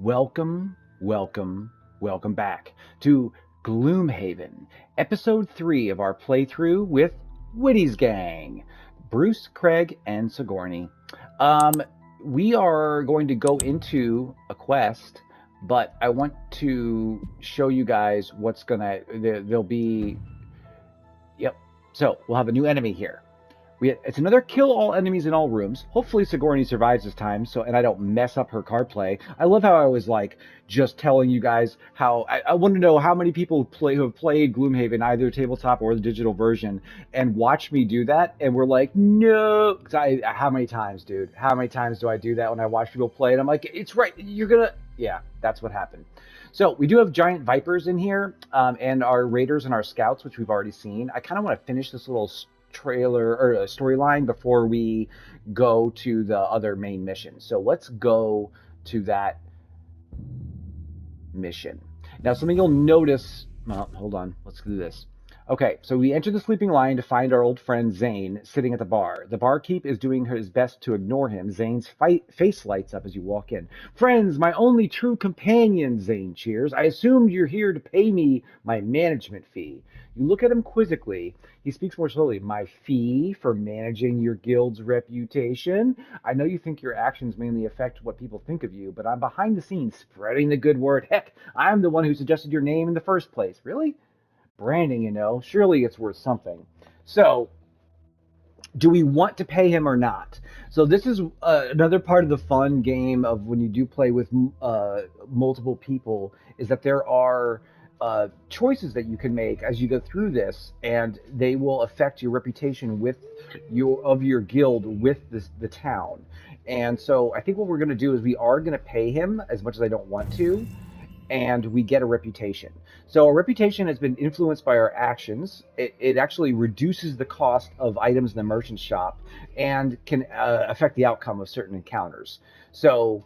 Welcome, welcome, welcome back to Gloomhaven, episode 3 of our playthrough with Witty's gang, Bruce, Craig, and Sigourney. Um, we are going to go into a quest, but I want to show you guys what's gonna. There'll be. Yep. So we'll have a new enemy here. It's another kill all enemies in all rooms. Hopefully Sigourney survives this time, and I don't mess up her card play. I love how I was like just telling you guys how I want to know how many people who have played Gloomhaven, either tabletop or the digital version, and watch me do that, and we're like, no. 'Cause how many times, dude? How many times do I do that when I watch people play? And I'm like, it's right. You're gonna, yeah, that's what happened. So we do have giant vipers in here, and our raiders and our scouts, which we've already seen. I kind of want to finish this little trailer or a storyline before we go to the other main mission. So let's go to that mission. Now, something you'll notice. Well, hold on. Let's do this. Okay, so we enter the sleeping lion to find our old friend Zane sitting at the bar. The barkeep is doing his best to ignore him. Zane's face lights up as you walk in. Friends, my only true companion, Zane cheers. I assumed you're here to pay me my management fee. You look at him quizzically. He speaks more slowly. My fee for managing your guild's reputation? I know you think your actions mainly affect what people think of you, but I'm behind the scenes spreading the good word. Heck, I'm the one who suggested your name in the first place. Really? Branding, surely it's worth something. So, do we want to pay him or not? So this is another part of the fun game of when you do play with multiple people, is that there are choices that you can make as you go through this, and they will affect your reputation with your guild with the town. And so I think what we're going to do is we are going to pay him as much as I don't want to, and we get a reputation. So our reputation has been influenced by our actions. It actually reduces the cost of items in the merchant shop and can affect the outcome of certain encounters. So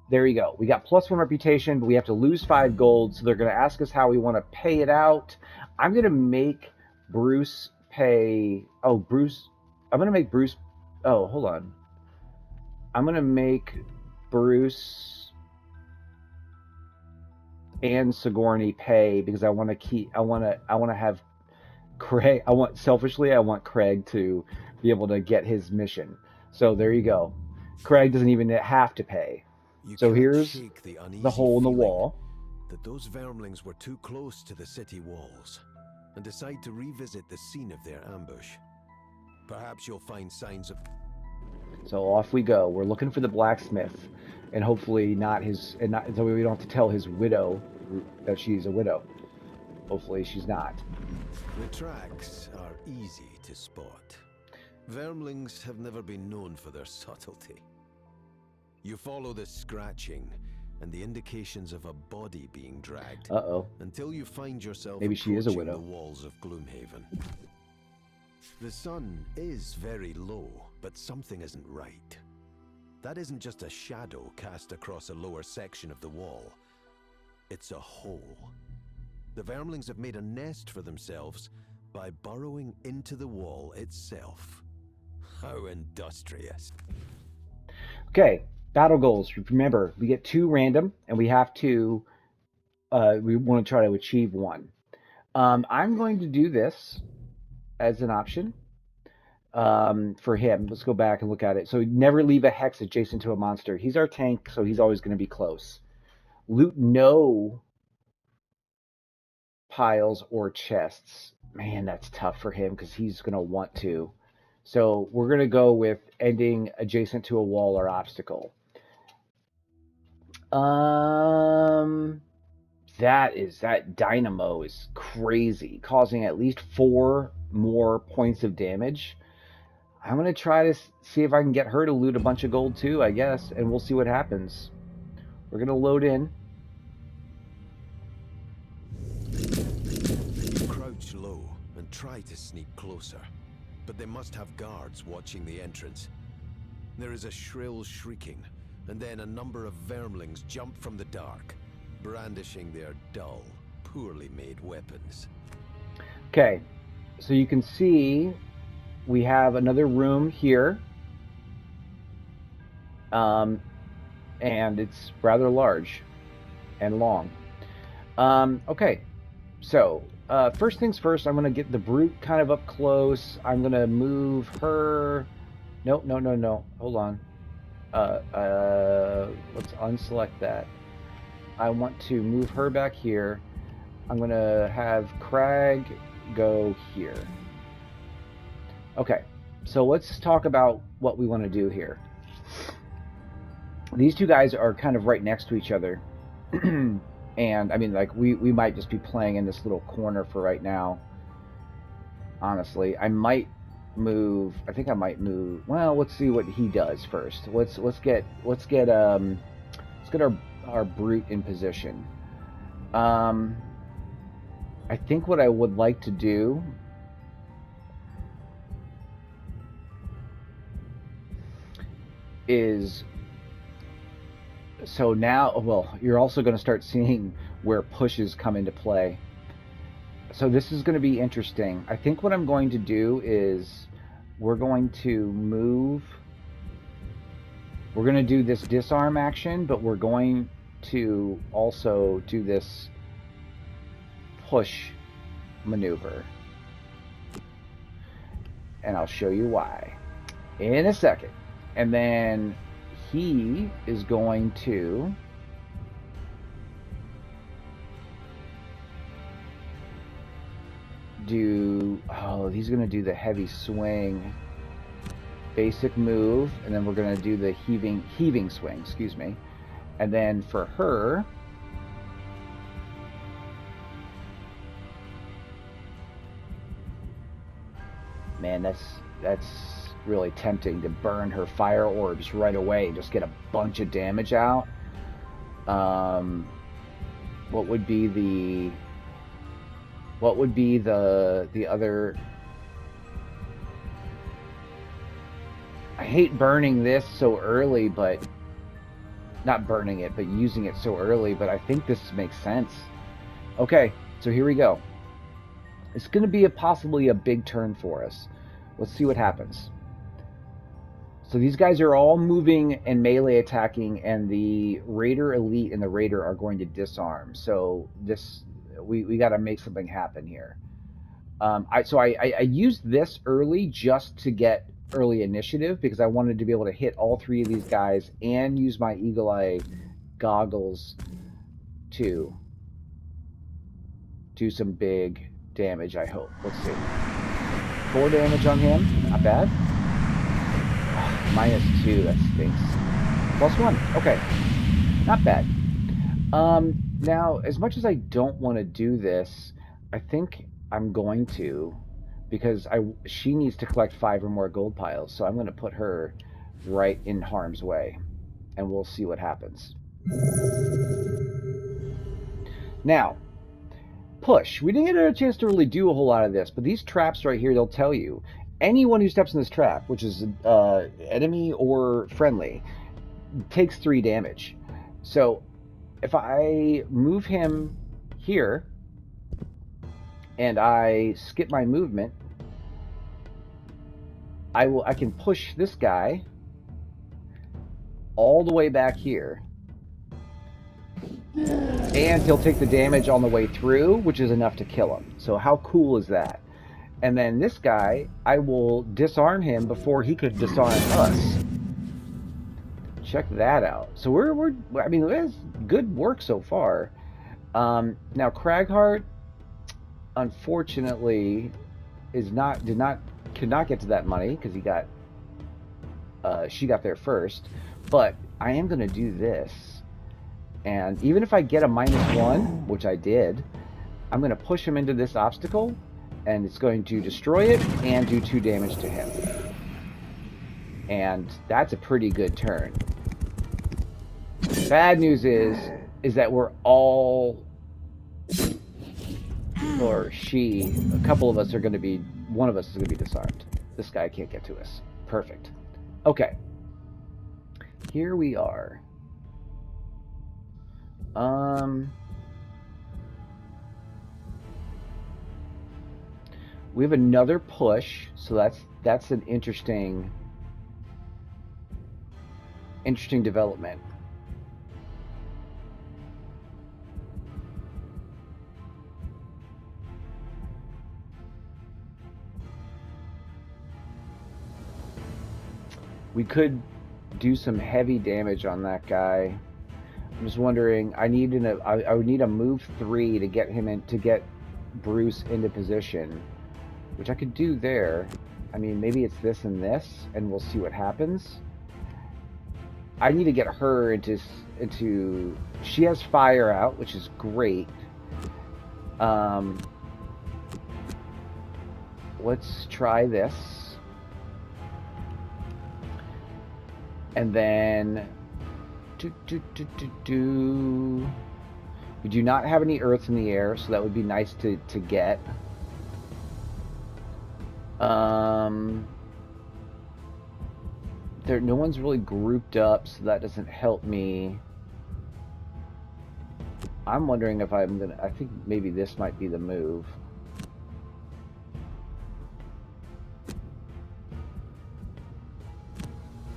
there you go. We got +1 reputation, but we have to lose 5 gold. So they're going to ask us how we want to pay it out. I'm going to make Bruce pay. Oh, Bruce. I'm going to make Bruce. Oh, hold on. I'm going to make Bruce and Sigourney pay because I want to keep. I want to have Craig. I want Craig to be able to get his mission. So there you go. Craig doesn't even have to pay. You So can't here's shake the uneasy the hole in the feeling wall. that those vermlings were too close to the city walls and decide to revisit the scene of their ambush. Perhaps you'll find signs of... So off we go. We're looking for the blacksmith, and hopefully not his, and not so we don't have to tell his widow that she's a widow. Hopefully she's not. The tracks are easy to spot. Vermlings have never been known for their subtlety. You follow the scratching and the indications of a body being dragged until you find yourself maybe she is a widow. The walls of Gloomhaven. The sun is very low, but something isn't right. That isn't just a shadow cast across a lower section of the wall. It's a hole. The vermlings have made a nest for themselves by burrowing into the wall itself. How industrious. Okay, battle goals. Remember, we get 2 random, and we have to. We want to try to achieve 1. I'm going to do this as an option for him. Let's go back and look at it. So never leave a hex adjacent to a monster. He's our tank, so he's always going to be close. Loot no piles or chests. Man, that's tough for him because he's going to want to. So we're going to go with ending adjacent to a wall or obstacle. That dynamo is crazy, causing at least 4 more points of damage. I'm going to try to see if I can get her to loot a bunch of gold too, I guess, and we'll see what happens. We're going to load in. You crouch low and try to sneak closer, but they must have guards watching the entrance. There is a shrill shrieking, and then a number of vermlings jump from the dark, brandishing their dull, poorly made weapons. Okay, so you can see we have another room here. and it's rather large and long. Okay, so first things first, I'm going to get the brute kind of up close. I'm going to move her. No, no, no, no. Hold on. Let's unselect that. I want to move her back here. I'm going to have Crag go here. Okay, so let's talk about what we want to do here. These two guys are kind of right next to each other. And I mean, like, we might just be playing in this little corner for right now. Honestly, I might move. I think I might move. Well, let's see what he does first. Let's get our brute in position. Um, I think what I would like to do is, so now, well, you're also going to start seeing where pushes come into play. So this is going to be interesting. I think what I'm going to do is we're going to move. We're going to do this disarm action, but we're going to also do this push maneuver. And I'll show you why in a second. And then he is going to do, oh, he's going to do the heavy swing. Basic move, and then we're going to do the heaving swing, excuse me. And then for her, man, that's really tempting to burn her fire orbs right away and just get a bunch of damage out. What would be the other? I hate burning this so early, but not burning it, but using it so early, but I think this makes sense. Okay, so here we go. It's going to be possibly a big turn for us. Let's see what happens. So these guys are all moving and melee attacking, and the Raider Elite and the Raider are going to disarm. So this, we got to make something happen here. I used this early just to get early initiative because I wanted to be able to hit all three of these guys and use my Eagle Eye goggles to do some big damage, I hope. Let's see. 4 damage on him. Not bad. -2. That stinks. +1. Okay. Not bad. Now, as much as I don't want to do this, I think I'm going to, because she needs to collect 5 or more gold piles, so I'm going to put her right in harm's way, and we'll see what happens. Now, push. We didn't get a chance to really do a whole lot of this, but these traps right here, they'll tell you. Anyone who steps in this trap, which is enemy or friendly, takes 3 damage. So if I move him here and I skip my movement, I can push this guy all the way back here, and he'll take the damage on the way through, which is enough to kill him. So how cool is that? And then this guy, I will disarm him before he could disarm us. Check that out. So I mean, that's good work so far. Now Cragheart, unfortunately, could not get to that money because she got there first. But I am going to do this, and even if I get a -1, which I did, I'm going to push him into this obstacle, and it's going to destroy it and do 2 damage to him. And that's a pretty good turn. Bad news is that we're all, or she, a couple of us are going to be, one of us is going to be disarmed. This guy can't get to us. Perfect. Okay. Here we are. We have another push, so that's an interesting development. We could do some heavy damage on that guy. I'm just wondering. I would need a move 3 to get him in, to get Bruce into position, which I could do there. I mean, maybe it's this and this, and we'll see what happens. I need to get her into. She has fire out, which is great. Let's try this, and then we do not have any earth in the air, so that would be nice to get. No one's really grouped up, so that doesn't help me. I'm wondering if I think maybe this might be the move.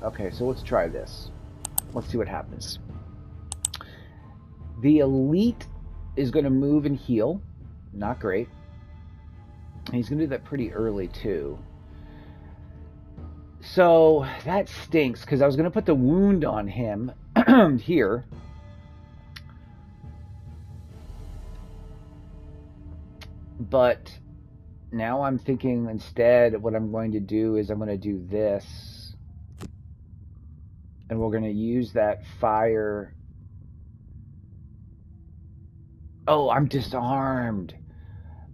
Okay, so let's try this. Let's see what happens. The elite is going to move and heal. Not great. And he's going to do that pretty early, too. So that stinks, because I was going to put the wound on him here. But now I'm thinking instead what I'm going to do is I'm going to do this. And we're going to use that fire. Oh, I'm disarmed.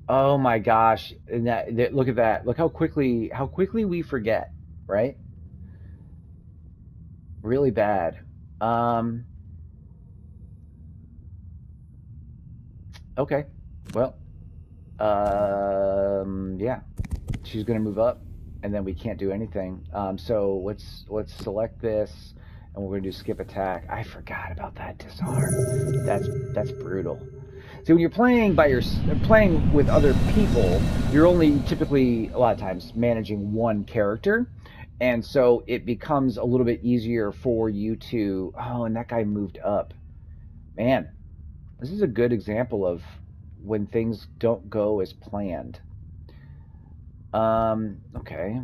Oh my gosh. And that look at that. Look how quickly we forget, right? Really bad. Okay. Well, yeah. She's going to move up, and then we can't do anything. So let's select this, and we're going to do skip attack. I forgot about that disarm. That's brutal. See, when you're playing playing with other people, you're only typically a lot of times managing one character, and so it becomes a little bit easier for you to. Oh, and that guy moved up. Man, this is a good example of when things don't go as planned. Okay.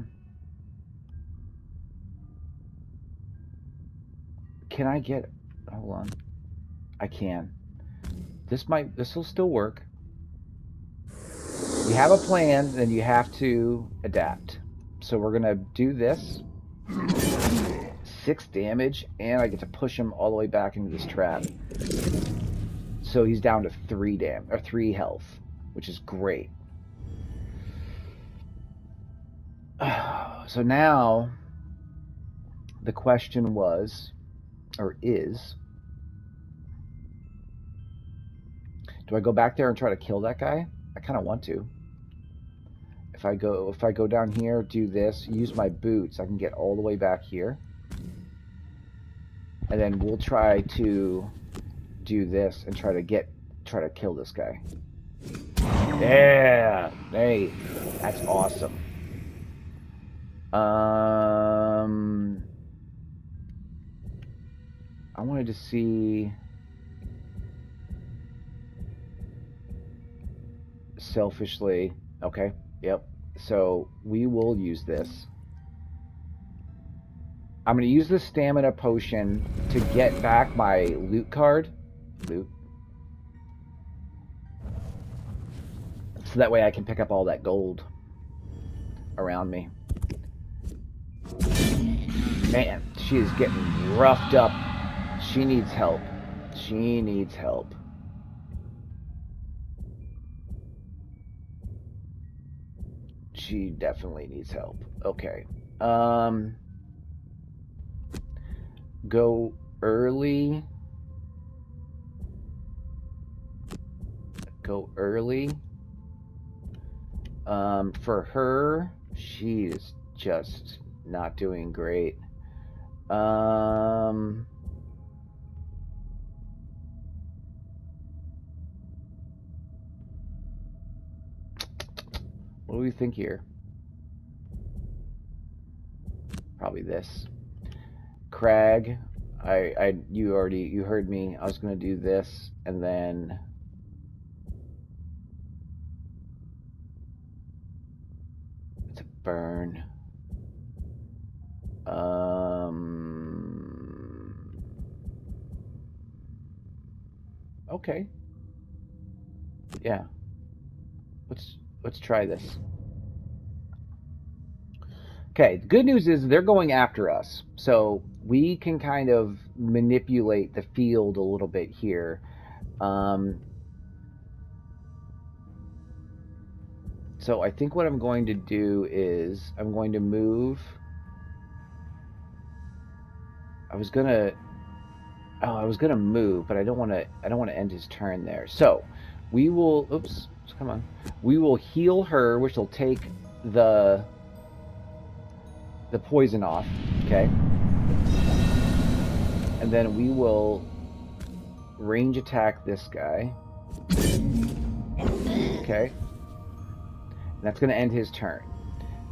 Can I get... Hold on. I can. This will still work. You have a plan, then you have to adapt. So we're going to do this. 6 damage, and I get to push him all the way back into this trap. So he's down to 3 health, which is great. So now the question was, or is, do I go back there and try to kill that guy? I kind of want to. If I go down here, do this, use my boots, I can get all the way back here. And then we'll try to do this and try to kill this guy. Yeah, hey, that's awesome. I wanted to see selfishly. Okay, yep. So we will use this. I'm going to use the stamina potion to get back my loot card. Loot. So that way I can pick up all that gold around me. Man, she is getting roughed up. She needs help. She needs help. She definitely needs help. Okay. Go early. Go early. For her, she is just not doing great. What do we think here? Probably this. Crag, you heard me. I was gonna do this and then it's a burn. Okay. Yeah. Let's try this. Okay, the good news is they're going after us. So we can kind of manipulate the field a little bit here. Um, so I think what I'm going to do is I'm going to move. I was gonna I was gonna move, but I don't want to end his turn there. So we will oops, come on. We will heal her, which will take the the poison off, okay? And then we will range attack this guy. Okay. And that's going to end his turn.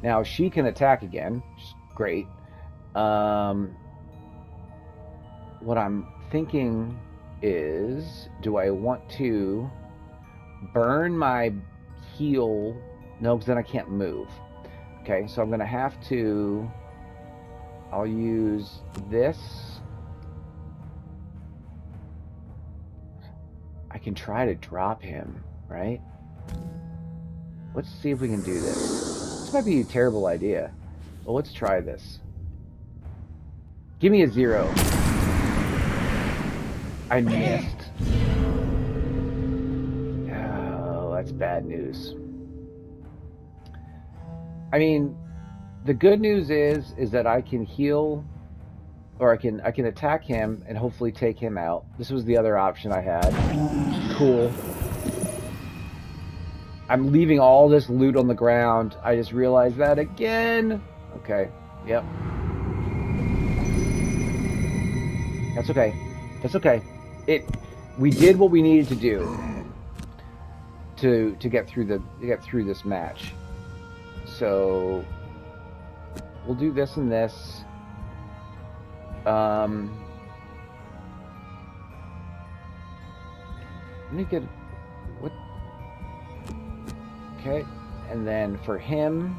Now she can attack again, which is great. What I'm thinking is, do I want to burn my heal? No, because then I can't move. Okay, so I'm going to have to... I'll use this. I can try to drop him, right? Let's see if we can do this. This might be a terrible idea. Well, let's try this. Give me a 0. I missed. Oh, that's bad news. I mean, the good news is that I can heal, or I can attack him and hopefully take him out. This was the other option I had. Cool. I'm leaving all this loot on the ground. I just realized that again. Okay. Yep. That's okay. That's okay. We did what we needed to do to get through this match. So we'll do this and this. Let me get what? Okay, and then for him,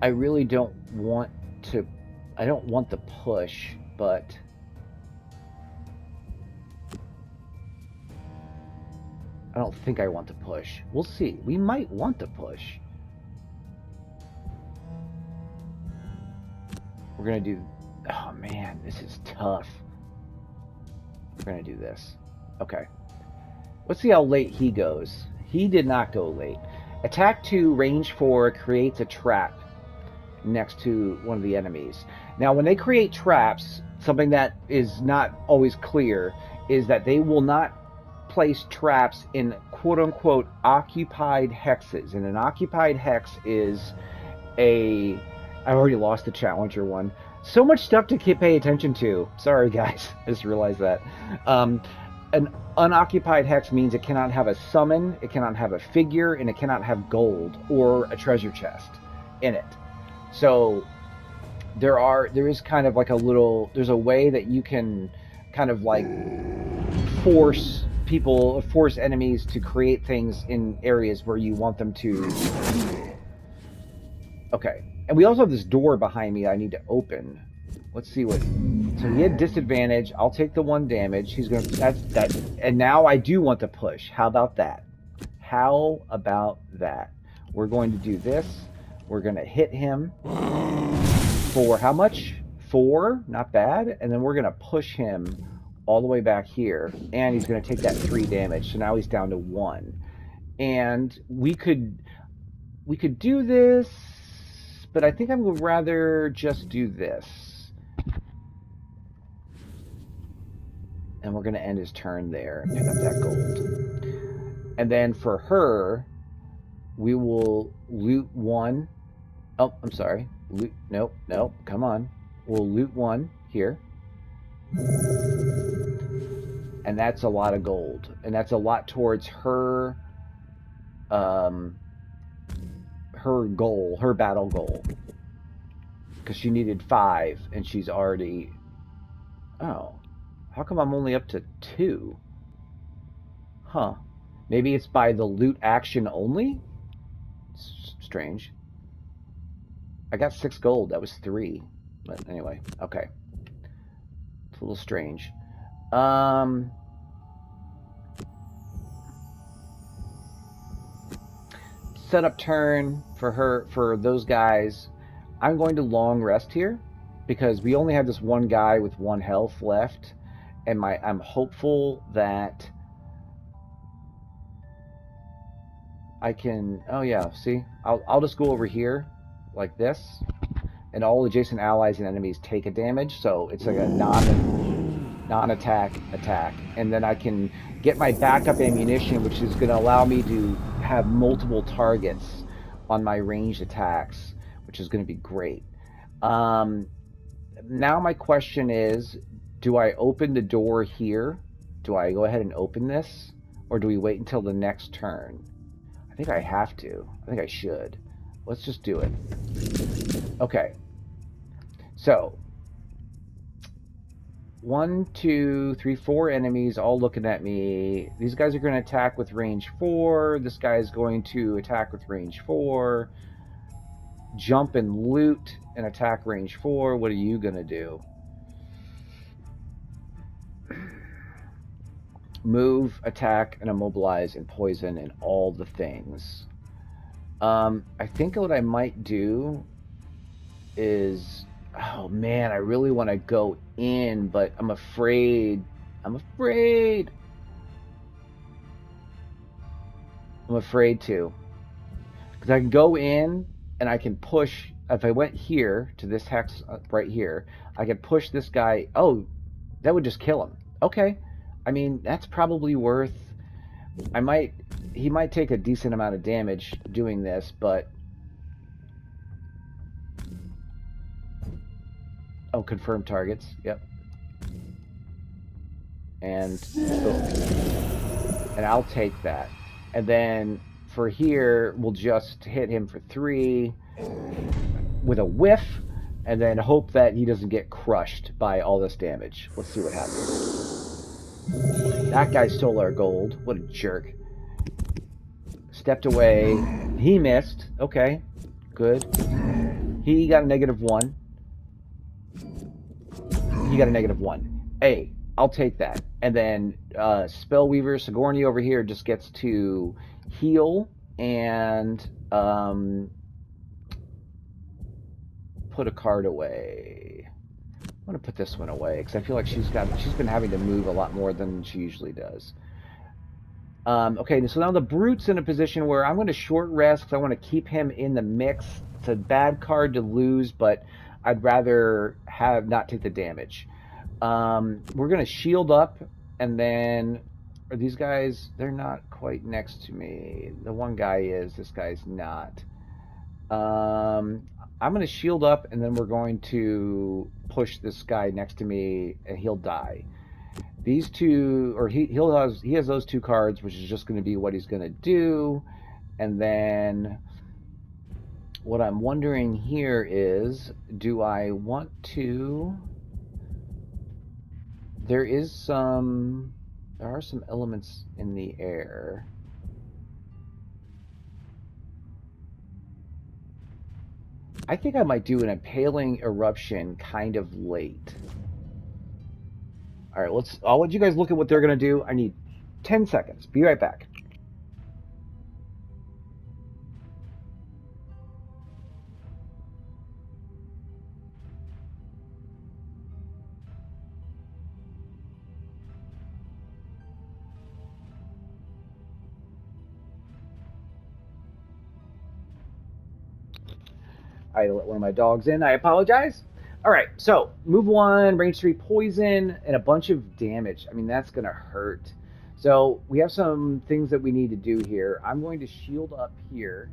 I really don't want to. I don't want the push, but I don't think I want to push. We'll see. We might want to push. We're gonna do... Oh man, this is tough. We're gonna do this. Okay. Let's see how late he goes. He did not go late. Attack 2, range 4, creates a trap next to one of the enemies. Now, when they create traps, something that is not always clear is that they will not place traps in quote-unquote occupied hexes. And an occupied hex is a... I already lost the Challenger one. So much stuff to pay attention to. Sorry, guys. I just realized that. An unoccupied hex means it cannot have a summon, it cannot have a figure, and it cannot have gold or a treasure chest in it. So there is kind of like there's a way that you can kind of like force enemies to create things in areas where you want them to. Okay. And we also have this door behind me I need to open. Let's see what... So he had disadvantage. I'll take the 1 damage. He's going to... That. And now I do want to push. How about that? How about that? We're going to do this. We're going to hit him for how much? 4? Not bad. And then we're going to push him all the way back here. And he's going to take that 3 damage. So now he's down to 1. And we could do this... But I think I would rather just do this. And we're going to end his turn there and pick up that gold. And then for her, we will loot 1. Oh, I'm sorry. Loot. Nope. Come on. We'll loot 1 here. And that's a lot of gold. And that's a lot towards her... her goal, her battle goal. Because she needed 5, and she's already... Oh. How come I'm only up to 2? Huh. Maybe it's by the loot action only? strange. I got 6 gold. That was 3. But anyway, okay. It's a little strange. Setup turn for those guys. I'm going to long rest here because we only have this one guy with 1 health left, and I'm hopeful that I can. Oh yeah, see, I'll just go over here like this, and all adjacent allies and enemies take a damage, so it's like a non-attack attack, and then I can get my backup ammunition, which is going to allow me to have multiple targets on my ranged attacks, which is going to be great. Now my question is, do I open the door here? Do I go ahead and open this, or do we wait until the next turn? I think I have to. I think I should. Let's just do it. Okay. So 1, 2, 3, 4 enemies all looking at me. These guys are going to attack with range 4. This guy is going to attack with range 4. Jump and loot and attack range 4. What are you going to do? Move, attack, and immobilize, and poison, and all the things. I think what I might do is... Oh man, I really want to go in, but I'm afraid. I'm afraid to. Because I can go in and I can push. If I went here to this hex right here, I could push this guy. Oh, that would just kill him. Okay. I mean, that's probably worth... He might take a decent amount of damage doing this, but... Oh, confirm targets. Yep. And boom. And I'll take that. And then for here, we'll just hit him for 3 with a whiff, and then hope that he doesn't get crushed by all this damage. Let's see what happens. That guy stole our gold. What a jerk. Stepped away. He missed. Okay. Good. He got a -1. He got a -1. Hey, I'll take that. And then Spellweaver Sigourney over here just gets to heal and put a card away. I'm gonna put this one away because I feel like she's been having to move a lot more than she usually does. Okay, so now the Brute's in a position where I'm going to short rest because I want to keep him in the mix. It's a bad card to lose, but I'd rather not take the damage. We're going to shield up, and then are these guys? They're not quite next to me. The one guy is. This guy's not. I'm going to shield up, and then we're going to push this guy next to me, and he'll die. These two, or he has those 2 cards, which is just going to be what he's going to do. And then what I'm wondering here is, do I want to... There are some elements in the air. I think I might do an impaling eruption kind of late. All right, I'll let you guys look at what they're going to do. I need 10 seconds. Be right back. I let one of my dogs in. I apologize. All right, so move 1, range 3 poison, and a bunch of damage. I mean, that's going to hurt. So we have some things that we need to do here. I'm going to shield up here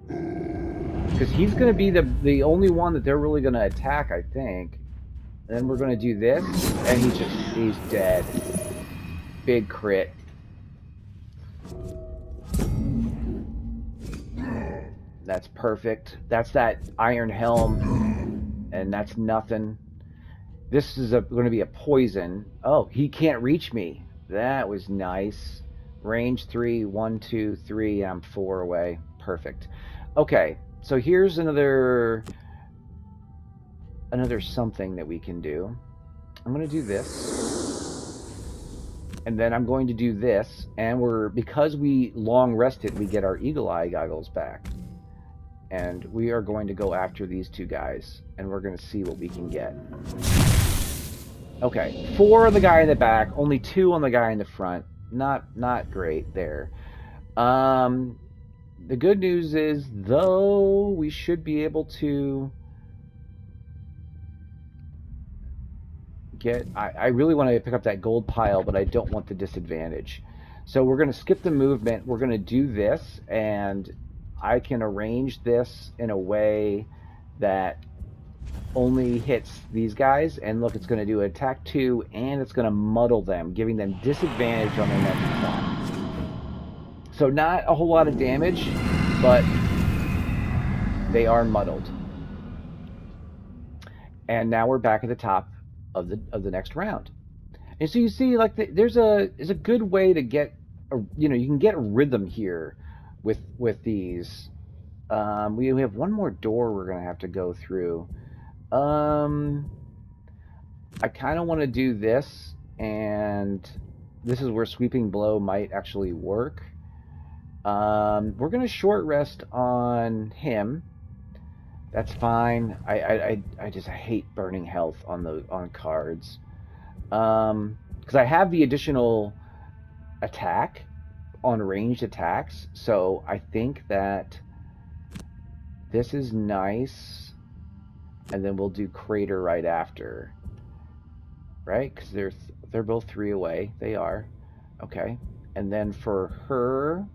because he's going to be the only one that they're really going to attack, I think. And then we're going to do this, and he's dead. Big crit. That's perfect. That's that iron helm, and that's nothing. This is going to be a poison. Oh, he can't reach me. That was nice. Range 3, 1, 2, 3. I'm 4 away. Perfect. Okay, so here's another something that we can do. I'm going to do this, and then I'm going to do this, and because we long rested, we get our eagle eye goggles back. And we are going to go after these two guys, and we're going to see what we can get. Okay, 4 on the guy in the back, only 2 on the guy in the front. Not great there. The good news is, though, we should be able to get... I really want to pick up that gold pile, but I don't want the disadvantage. So we're going to skip the movement. We're going to do this, and I can arrange this in a way that only hits these guys. And look, it's going to do attack 2, and it's going to muddle them, giving them disadvantage on their next attack. So not a whole lot of damage, but they are muddled. And now we're back at the top of the next round. And so you see, like, there's a good way to get you can get a rhythm here with these. We have one more door we're gonna have to go through. I kind of want to do this, and this is where sweeping blow might actually work. We're gonna short rest on him. That's fine. I just hate burning health on cards. Because I have the additional attack on ranged attacks, so I think that this is nice, and then we'll do Crater right after, right? Because they're both 3 away. They are. Okay. And then for her,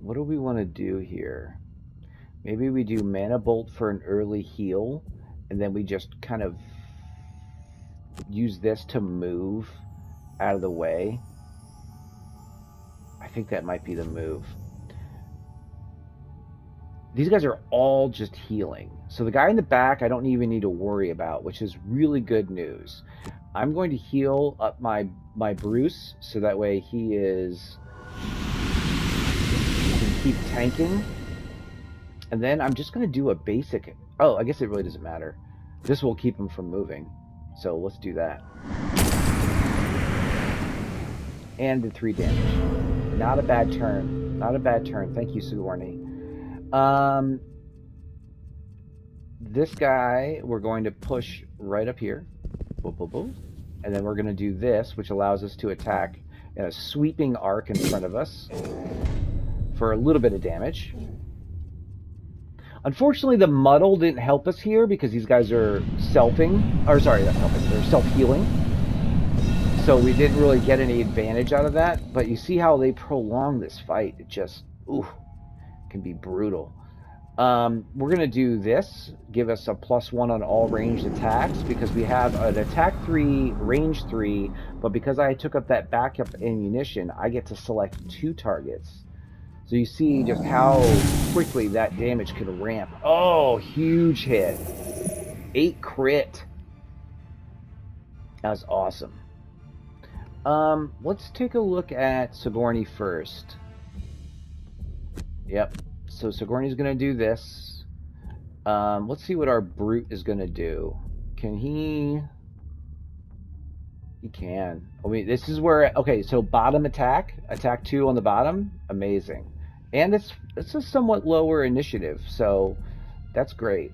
what do we want to do here? Maybe we do Mana Bolt for an early heal, and then we just kind of use this to move out of the way. I think that might be the move. These guys are all just healing. So the guy in the back I don't even need to worry about, which is really good news. I'm going to heal up my Bruce, so that way he can keep tanking. And then I'm just going to do a basic... Oh, I guess it really doesn't matter. This will keep him from moving. So let's do that. And did 3 damage. Not a bad turn. Not a bad turn. Thank you, Sigourney. This guy, we're going to push right up here. Boop, boop, boop. And then we're going to do this, which allows us to attack in a sweeping arc in front of us for a little bit of damage. Unfortunately, the muddle didn't help us here because these guys are selfing. Or sorry, not helping. They're self-healing. So we didn't really get any advantage out of that. But you see how they prolong this fight. It just, ooh, can be brutal. We're going to do this, give us a +1 on all ranged attacks, because we have an attack 3, range 3, but because I took up that backup ammunition, I get to select 2 targets. So you see just how quickly that damage can ramp. Oh, huge hit. 8 crit. That was awesome. Let's take a look at Sigourney first. Yep. So Sigourney's going to do this. Let's see what our Brute is going to do. Can he... He can. I mean, this is where... Okay, so bottom attack. Attack 2 on the bottom. Amazing. And it's a somewhat lower initiative, so that's great.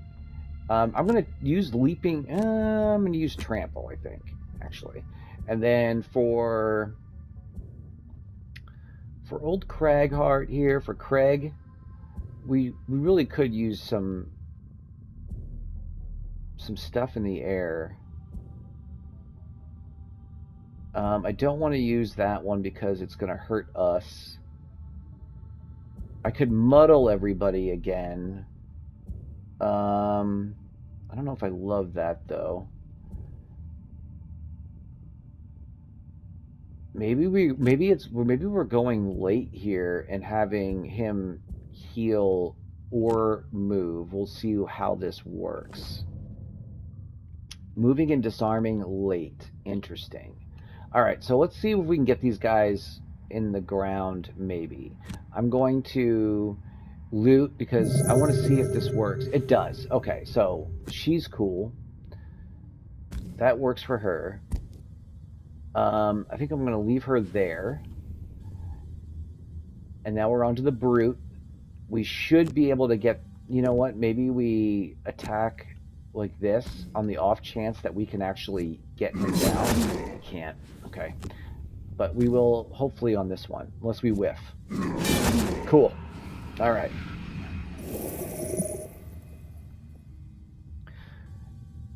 I'm going to use Leaping... I'm going to use Trample, I think, actually. And then for old Cragheart here, for Craig... We really could use some stuff in the air. I don't want to use that one because it's going to hurt us. I could muddle everybody again. I don't know if I love that though. Maybe we're going late here and having him heal or move. We'll see how this works. Moving and disarming late. Interesting. All right, so let's see if we can get these guys in the ground, maybe. I'm going to loot because I want to see if this works. It does. Okay, so she's cool. That works for her. I think I'm going to leave her there. And now we're on to the brute. We should be able to get, you know what, maybe we attack like this on the off chance that we can actually get him down. We can't. Okay. But we will hopefully on this one, unless we whiff. Cool. All right.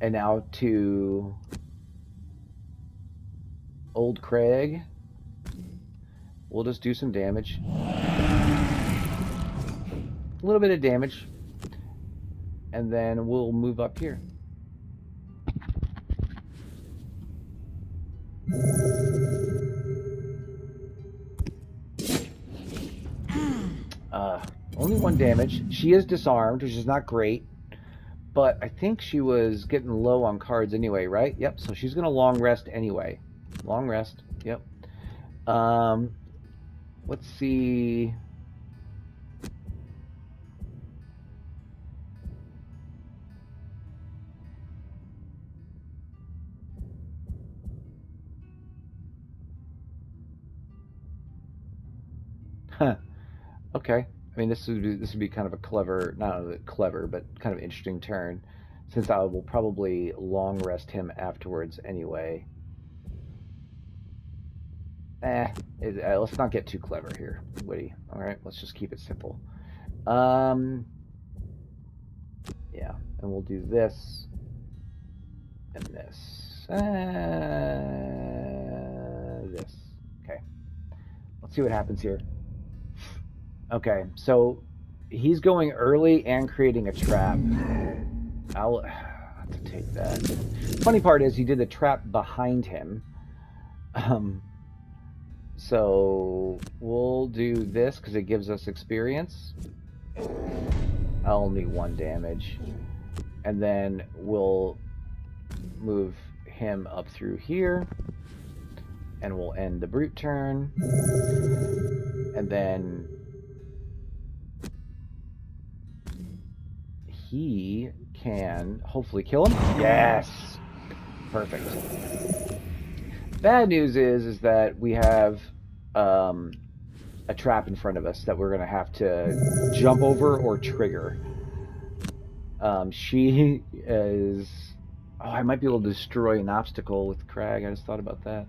And now to Old Craig. We'll just do some damage. A little bit of damage. And then we'll move up here. Only 1 damage. She is disarmed, which is not great. But I think she was getting low on cards anyway, right? Yep, so she's going to long rest anyway. Long rest, yep. Let's see. Huh. Okay. I mean, this would be kind of a clever, not clever, but kind of interesting turn, since I will probably long rest him afterwards anyway. Let's not get too clever here, Woody. All right, let's just keep it simple. Yeah, and we'll do this and this. This. Okay. Let's see what happens here. Okay, so he's going early and creating a trap. I'll have to take that. Funny part is he did the trap behind him. So we'll do this because it gives us experience. Only 1 damage. And then we'll move him up through here. And we'll end the brute turn. And then he can hopefully kill him. Yes! Perfect. Bad news is that we have a trap in front of us that we're going to have to jump over or trigger. She is... Oh, I might be able to destroy an obstacle with Crag. I just thought about that.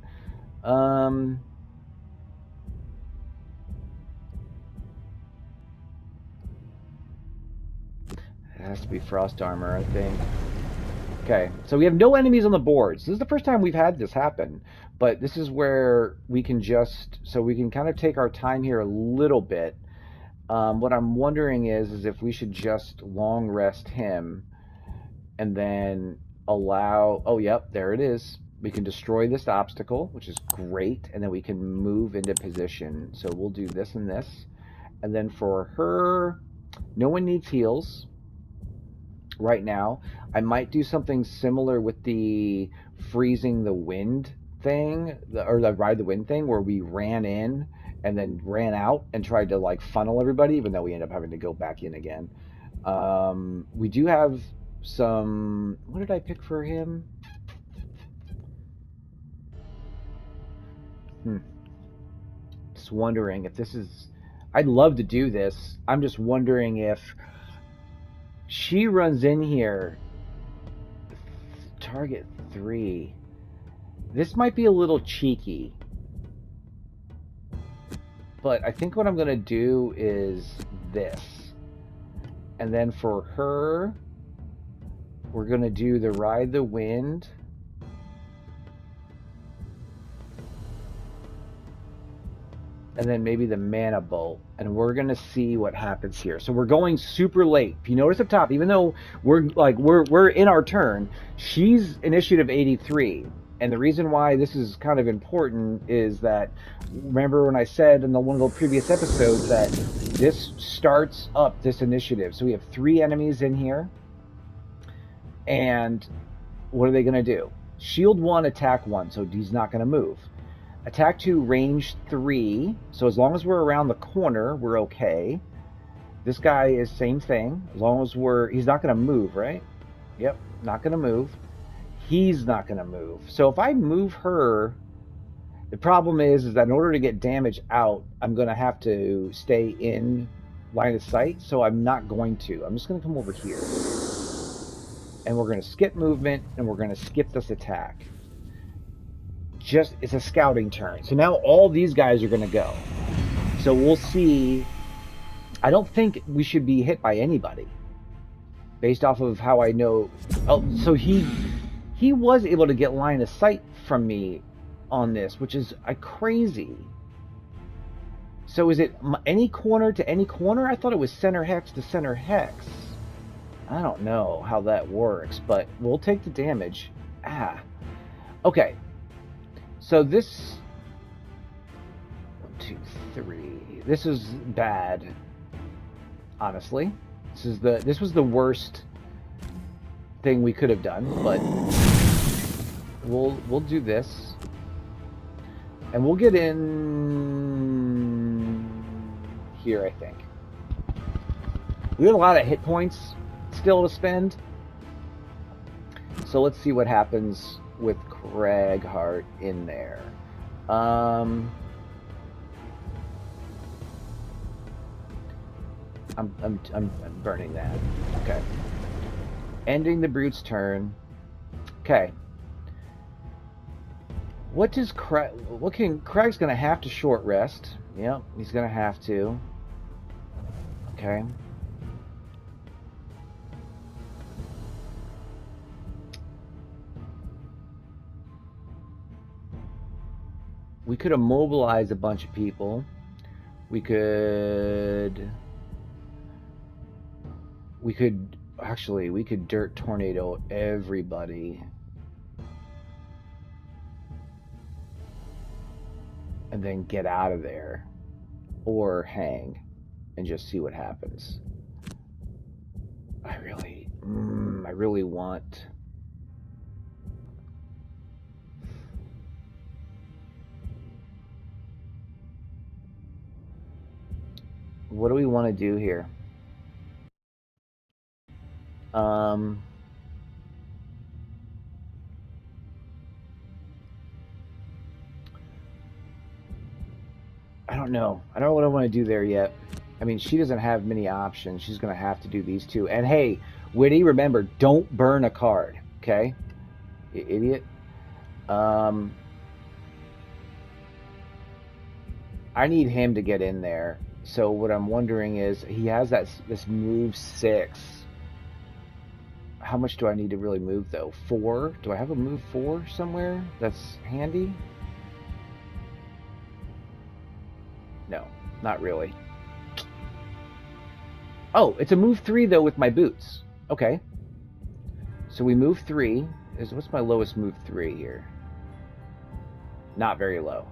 It has to be frost armor, I think. Okay, so we have no enemies on the board. So this is the first time we've had this happen. But this is where we can just... So we can kind of take our time here a little bit. What I'm wondering is if we should just long rest him and then allow... Oh, yep, there it is. We can destroy this obstacle, which is great, and then we can move into position. So we'll do this and this. And then for her, no one needs heals right now. I might do something similar with the freezing the wind thing, or the ride the wind thing, where we ran in and then ran out and tried to like funnel everybody, even though we end up having to go back in again. We do have some... What did I pick for him? Just wondering if this is... I'd love to do this. I'm just wondering if she runs in here, target 3. This might be a little cheeky, but I think what I'm going to do is this. And then for her, we're going to do the ride the wind. And then maybe the mana bolt, and we're gonna see what happens here. So we're going super late. If you notice up top, even though we're in our turn, she's initiative 83, and the reason why this is kind of important is that, remember when I said in one of the previous episodes that this starts up this initiative. So we have 3 enemies in here, and what are they gonna do? Shield 1, attack 1, so he's not gonna move. Attack 2, range 3. So as long as we're around the corner, we're okay. This guy is same thing. As long as he's not going to move, right? Yep, not going to move. He's not going to move. So if I move her, the problem is that in order to get damage out, I'm going to have to stay in line of sight. So I'm not going to. I'm just going to come over here. And we're going to skip movement, and we're going to skip this attack. It's a scouting turn. So now all these guys are going to go. So we'll see. I don't think we should be hit by anybody based off of how I know. Oh, so he was able to get line of sight from me on this, which is crazy. So is it any corner to any corner? I thought it was center hex to center hex. I don't know how that works, but we'll take the damage. Okay. So this 1, 2, 3. This is bad. Honestly, this was the worst thing we could have done, but we'll do this, and we'll get in here. I think we have a lot of hit points still to spend, so let's see what happens with Craghart in there. I'm burning that. Okay. Ending the Brute's turn. Okay. Crag's gonna have to short rest. Yep, he's gonna have to. Okay. We could immobilize a bunch of people. We could dirt tornado everybody. And then get out of there. Or hang and just see what happens. I really want... What do we want to do here? I don't know. I don't know what I want to do there yet. I mean, she doesn't have many options. She's going to have to do these two. And hey, Witty, remember, don't burn a card, okay? You idiot. I need him to get in there. So what I'm wondering is, he has this move 6. How much do I need to really move, though? 4? Do I have a move 4 somewhere that's handy? No, not really. Oh, it's a move 3, though, with my boots. Okay. So we move 3. What's my lowest move 3 here? Not very low.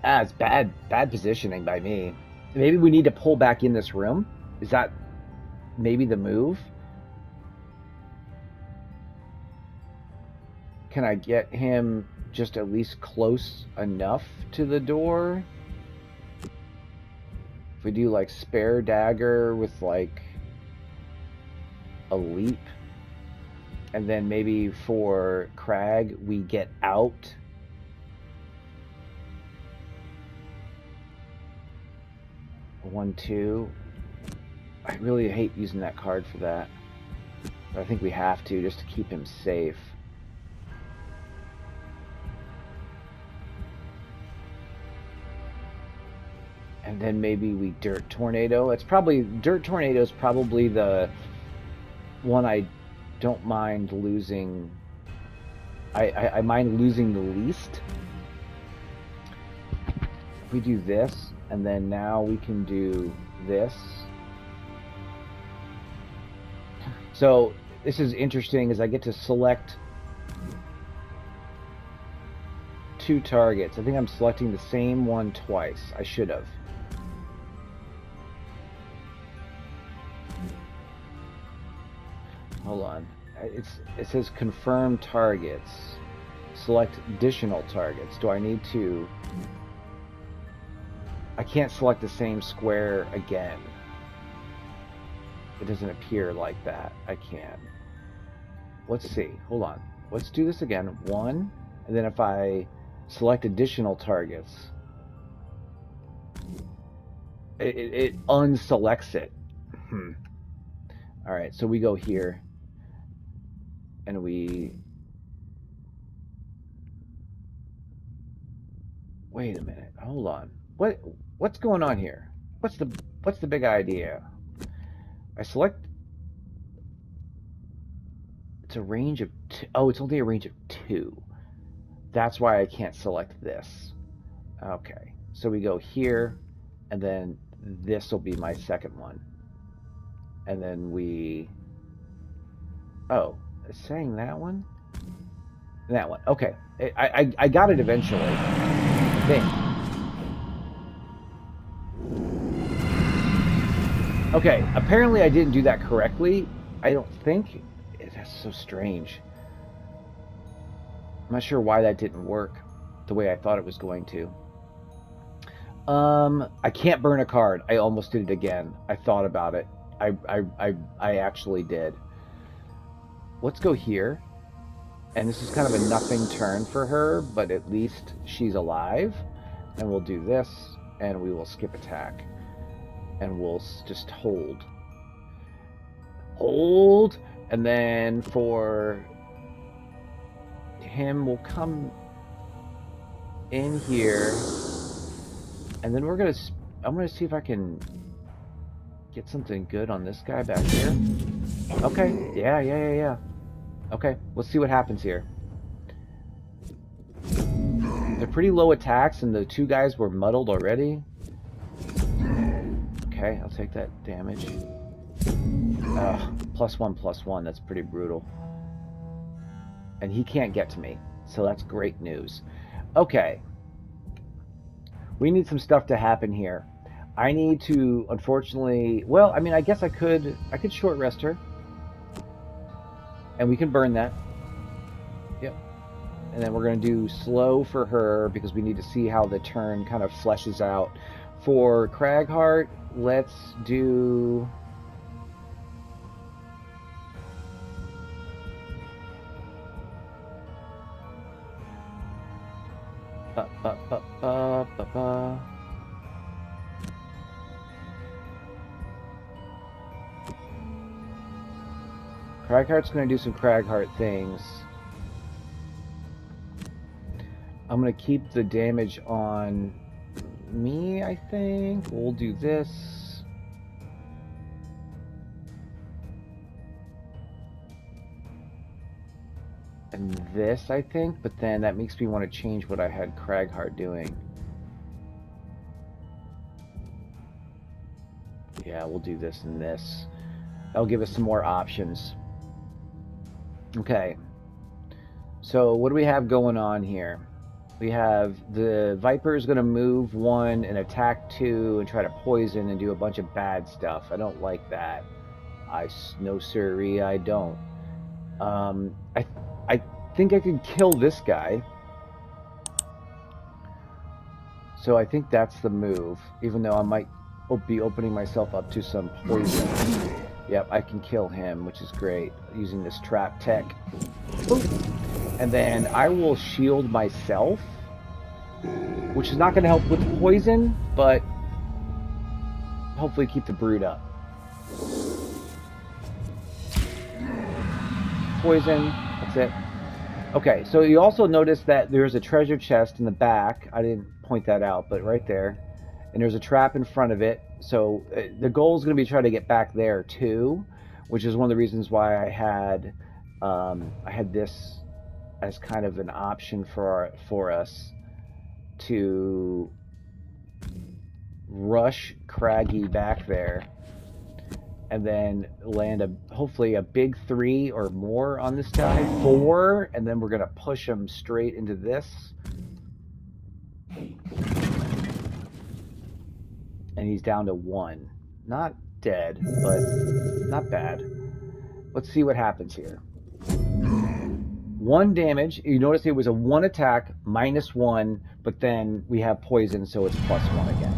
It's bad positioning by me. Maybe we need to pull back in this room. Is that maybe the move? Can I get him just at least close enough to the door? If we do like spare dagger with like a leap, and then maybe for Crag we get out. One, 2. I really hate using that card for that, but I think we have to just to keep him safe. And then maybe we Dirt Tornado. Dirt Tornado is probably the one I don't mind losing. I mind losing the least. If we do this, and then now we can do this. So this is interesting, as I get to select 2 targets. I think I'm selecting the same one twice. I should have. Hold on. It says confirm targets. Select additional targets. Do I need to? I can't select the same square again. It doesn't appear like that. I can. Let's see. Hold on. Let's do this again. 1, and then if I select additional targets, it unselects it. All right, so we go here, and we. Wait a minute. Hold on. What's going on here? What's the big idea? I select. It's a range of 2. Oh, it's only a range of 2. That's why I can't select this. Okay, so we go here, and then this will be my second one. And then we... Oh, it's saying that one? That one. Okay, I got it eventually. I think. Okay, apparently I didn't do that correctly. I don't think. That's so strange. I'm not sure why that didn't work the way I thought it was going to. I can't burn a card. I almost did it again. I thought about it. I actually did. Let's go here. And this is kind of a nothing turn for her, but at least she's alive. And we'll do this, and we will skip attack. And we'll just hold. Hold! And then for him, we'll come in here. And then we're gonna... I'm gonna see if I can get something good on this guy back here. Okay. Yeah. Okay, let's see what happens here. They're pretty low attacks, and the 2 guys were muddled already. Okay, I'll take that damage. +1/+1, that's pretty brutal. And he can't get to me, so that's great news. Okay. We need some stuff to happen here. I need to, unfortunately... Well, I mean, I guess I could short rest her. And we can burn that. Yep. And then we're going to do slow for her because we need to see how the turn kind of fleshes out. For Cragheart, let's do... Cragheart's going to do some Cragheart things. I'm going to keep the damage on me, I think. We'll do this. And this, I think. But then that makes me want to change what I had Cragheart doing. Yeah, we'll do this and this. That'll give us some more options. Okay, so what do we have going on here? We have the Viper is going to move 1 and attack 2 and try to poison and do a bunch of bad stuff. I don't like that. No siree, I don't. I think I could kill this guy. So I think that's the move, even though I might be opening myself up to some poison. Yep, I can kill him, which is great, using this trap tech. Boop. And then I will shield myself, which is not going to help with the poison, but hopefully keep the brood up. Poison, that's it. Okay, so you also notice that there's a treasure chest in the back. I didn't point that out, but right there. And there's a trap in front of it. So the goal is going to be trying to get back there too, which is one of the reasons why I had this as kind of an option for us to rush Craggy back there and then land hopefully a big 3 or more on this guy. 4, and then we're going to push him straight into this. And he's down to 1. Not dead, but not bad. let's see what happens here. 1 damage. You notice it was a 1 attack, -1, but then we have poison, so it's +1 again.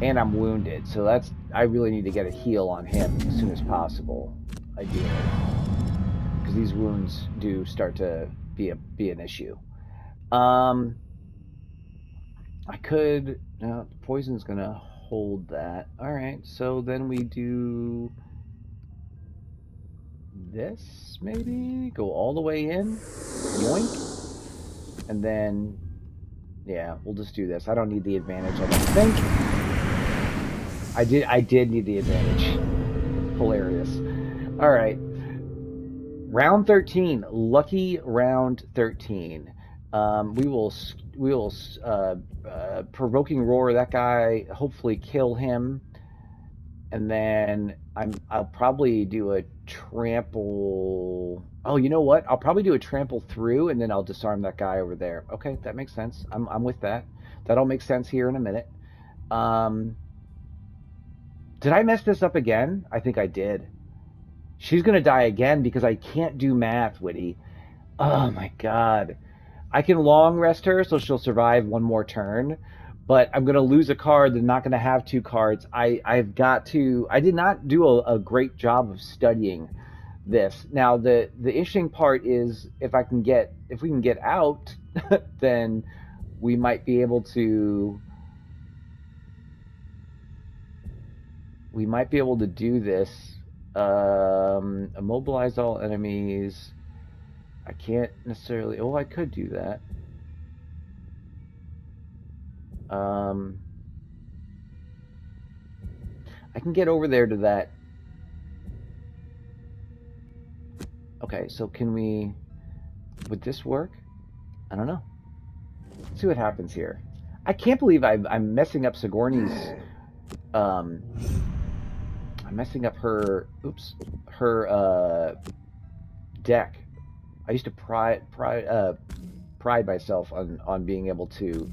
And I'm wounded, so that's... I really need to get a heal on him as soon as possible, ideally. Because these wounds do start to be an issue. I could... No, poison's going to hold that. Alright, so then we do... this, maybe? Go all the way in? Yoink. And then... yeah, we'll just do this. I don't need the advantage, I don't think. I did need the advantage. Hilarious. Alright. Round 13. Lucky round 13. We will provoking roar that guy, hopefully kill him. And then I'll probably do a trample. Oh, you know what? I'll probably do a trample through, and then I'll disarm that guy over there. Okay, that makes sense. I'm with that. That'll make sense here in a minute. Did I mess this up again? I think I did. She's gonna die again because I can't do math, Witty. Oh my god. I can long rest her so she'll survive 1 more turn, but I'm going to lose a card. They're not going to have 2 cards. I've got to... I did not do a great job of studying this. Now, the interesting part is if we can get out, then we might be able to... we might be able to do this. Immobilize all enemies... I can't necessarily... oh, I could do that. I can get over there to that. Okay, so can we... would this work? I don't know. Let's see what happens here. I can't believe I'm messing up Sigourney's... I'm messing up her... oops. Her, deck. I used to pride myself on being able to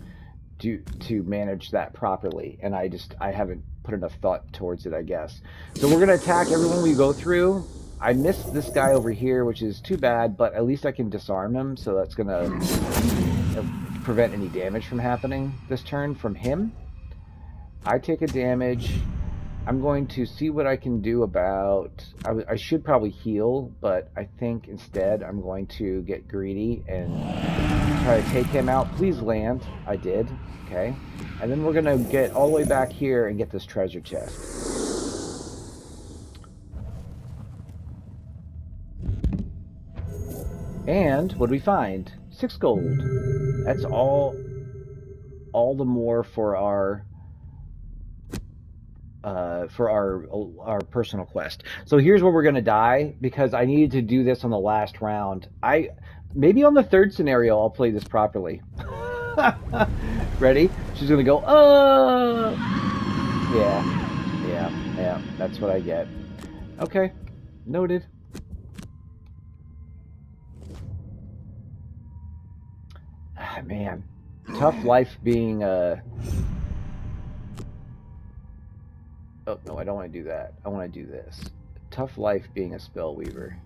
manage that properly, and I haven't put enough thought towards it, I guess. So we're gonna attack everyone we go through. I missed this guy over here, which is too bad, but at least I can disarm him, so that's gonna prevent any damage from happening this turn from him. I take a damage. I'm going to see what I can do about... I should probably heal, but I think instead I'm going to get greedy and try to take him out. Please land. I did. Okay. And then we're going to get all the way back here and get this treasure chest. And what do we find? 6 gold. That's all the more for our personal quest. So here's where we're gonna die, because I needed to do this on the last round. Maybe on the 3rd scenario I'll play this properly. Ready? She's gonna go, oh! Yeah, that's what I get. Okay, noted. Ah, man, tough life being oh, no, I don't want to do that. I want to do this. Tough life being a spell weaver.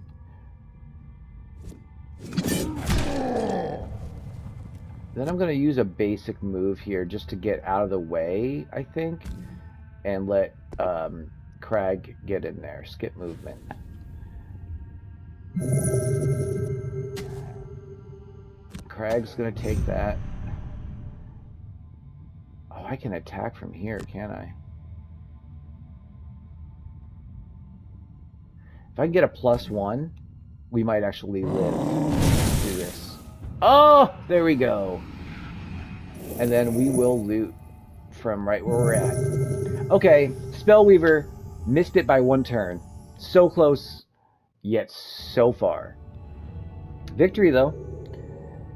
Then I'm going to use a basic move here just to get out of the way, I think, and let Crag get in there. Skip movement. Crag's going to take that. Oh, I can attack from here, can't I? If I can get a +1, we might actually live. Do this. Oh, there we go. And then we will loot from right where we're at. Okay, Spellweaver missed it by 1 turn. So close, yet so far. Victory, though.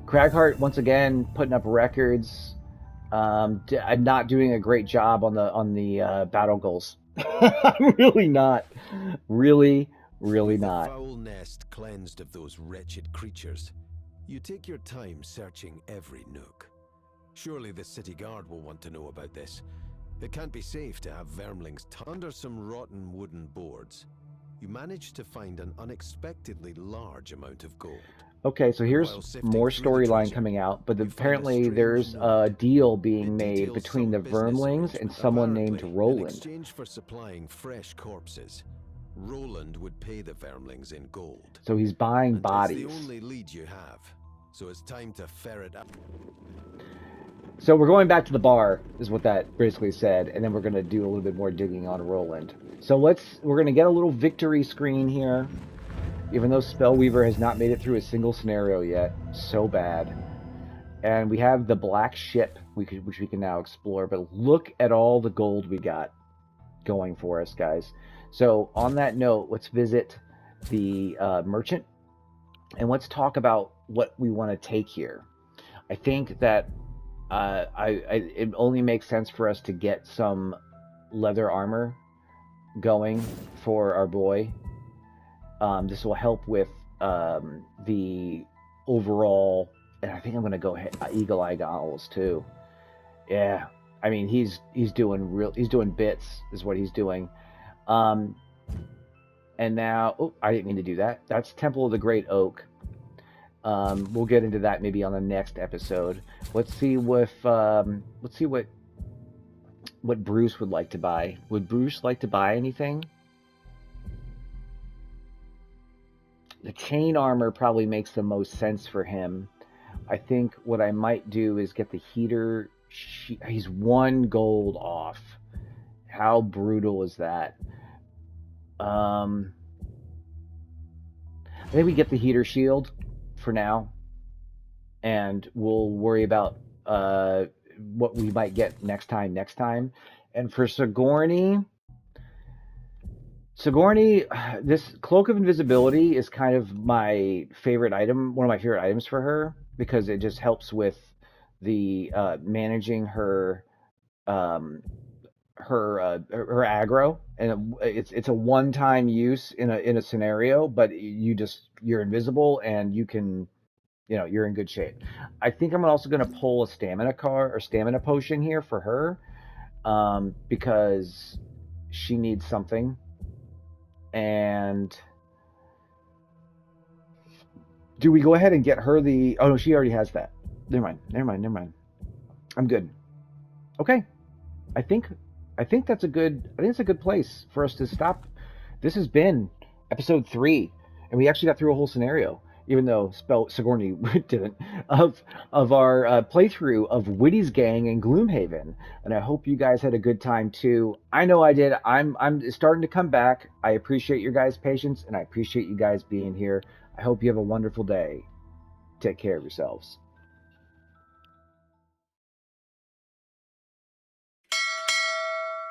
Craghart, once again, putting up records. Not doing a great job on the battle goals. I'm really not. Really not. Foul nest cleansed of those wretched creatures. You take your time searching every nook. Surely the city guard will want to know about this. It can't be safe to have vermlings under some rotten wooden boards. you manage to find an unexpectedly large amount of gold. Okay, so And here's while sifting more through the storyline treasure, coming out, but you find a apparently strange there's a note. deal being It made details between some the business Vermlings and arrangement. someone named Apparently, in Roland. exchange for supplying fresh corpses, Roland would pay the Vermlings in gold. So he's buying And it's the bodies. only lead you have, so it's time to ferret out. So we're going back to the bar, is what that basically said, and then we're going to do a little bit more digging on Roland. So we're going to get a little victory screen here, even though Spellweaver has not made it through a single scenario yet. So bad. And we have the black ship, which we can now explore, but look at all the gold we got going for us, guys. So on that note, let's visit the merchant, and let's talk about what we want to take here. I think that it only makes sense for us to get some leather armor going for our boy. This will help with the overall, and I think I'm gonna go ahead eagle eye goggles too. Yeah, I mean he's doing bits is what he's doing. Um, and now, oh, I didn't mean to do that. That's Temple of the Great Oak. We'll get into that maybe on the next episode. Let's see what Bruce would like to buy. Would Bruce like to buy anything? The chain armor probably makes the most sense for him. I think what I might do is get the heater. He's 1 gold off. How brutal is that? I think we get the heater shield for now, and we'll worry about what we might get next time. And for Sigourney, this Cloak of Invisibility is kind of my favorite item, one of my favorite items for her, because it just helps with the managing her her aggro, and it's a one-time use in a scenario, but you're invisible and you can, you're in good shape. I think I'm also going to pull a stamina card or stamina potion here for her, because she needs something. And do we go ahead and get her the? Oh no, she already has that. Never mind. I'm good. Okay, I think that's a good. I think it's a good place for us to stop. This has been episode 3, and we actually got through a whole scenario, even though Sigourney didn't, of our playthrough of Witty's Gang and Gloomhaven. And I hope you guys had a good time too. I know I did. I'm starting to come back. I appreciate your guys' patience, and I appreciate you guys being here. I hope you have a wonderful day. Take care of yourselves.